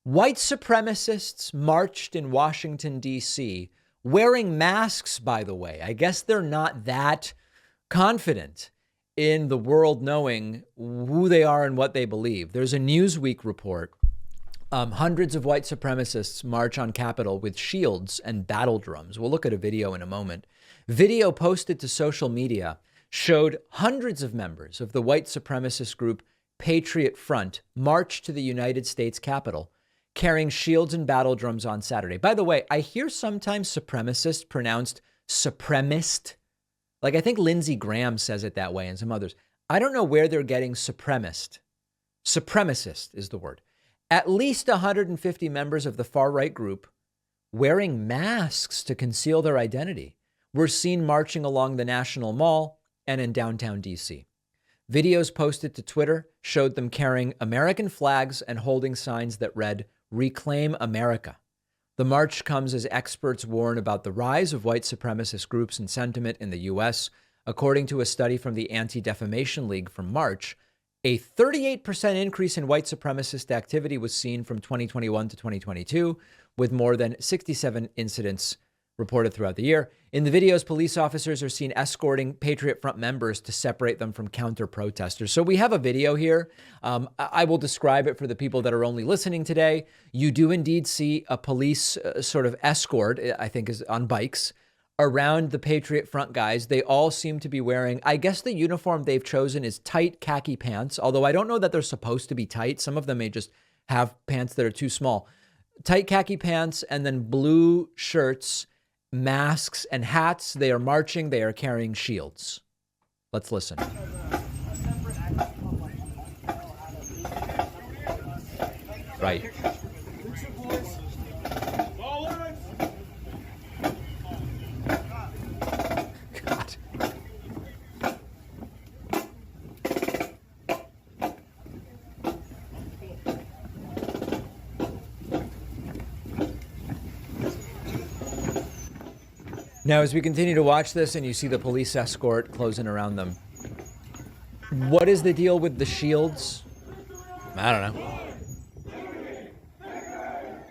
White supremacists marched in Washington, D.C., wearing masks, by the way. I guess they're not that confident in the world knowing who they are and what they believe. There's a Newsweek report. Hundreds of white supremacists march on Capitol with shields and battle drums. We'll look at a video in a moment. Video posted to social media showed hundreds of members of the white supremacist group Patriot Front march to the United States Capitol carrying shields and battle drums on Saturday. By the way, I hear sometimes supremacist pronounced supremist. Like I think Lindsey Graham says it that way and some others. I don't know where they're getting supremacist. Supremacist is the word. At least 150 members of the far-right group wearing masks to conceal their identity were seen marching along the National Mall and in downtown D.C. Videos posted to Twitter showed them carrying American flags and holding signs that read, "Reclaim America." The march comes as experts warn about the rise of white supremacist groups and sentiment in the U.S. According to a study from the Anti-Defamation League from March, a 38% increase in white supremacist activity was seen from 2021 to 2022, with more than 67 incidents reported throughout the year. In the videos, police officers are seen escorting Patriot Front members to separate them from counter-protesters. So we have a video here. I will describe it for the people that are only listening today. You do indeed see a police sort of escort, I think is on bikes, around the Patriot Front guys. They all seem to be wearing, I guess the uniform they've chosen is tight khaki pants, although I don't know that they're supposed to be tight. Some of them may just have pants that are too small. Tight khaki pants and then blue shirts, masks and hats. They are marching. They are carrying shields. Let's listen. Right. God. Now, as we continue to watch this and you see the police escort closing around them, what is the deal with the shields? I don't know.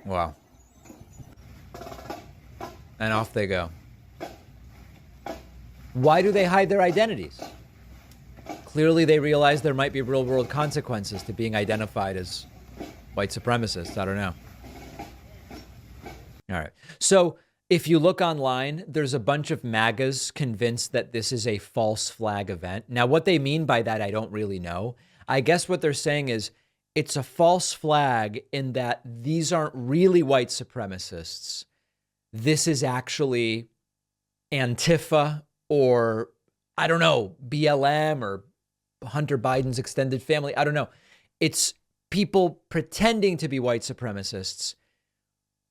Wow. And off they go. Why do they hide their identities? Clearly, they realize there might be real-world consequences to being identified as white supremacists. I don't know. All right. So if you look online, there's a bunch of MAGAs convinced that this is a false flag event. Now, what they mean by that, I don't really know. I guess what they're saying is it's a false flag in that these aren't really white supremacists. This is actually Antifa or, I don't know, BLM or Hunter Biden's extended family. I don't know. It's people pretending to be white supremacists.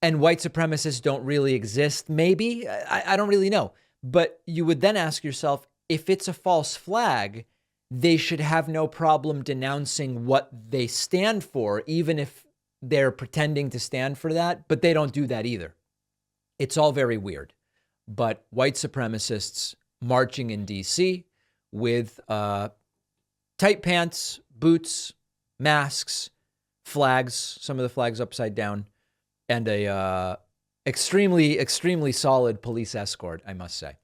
And white supremacists don't really exist, maybe. I don't really know. But you would then ask yourself, if it's a false flag, they should have no problem denouncing what they stand for, even if they're pretending to stand for that. But they don't do that either. It's all very weird. But white supremacists marching in D.C. with tight pants, boots, masks, flags, some of the flags upside down, and a extremely, extremely solid police escort, I must say.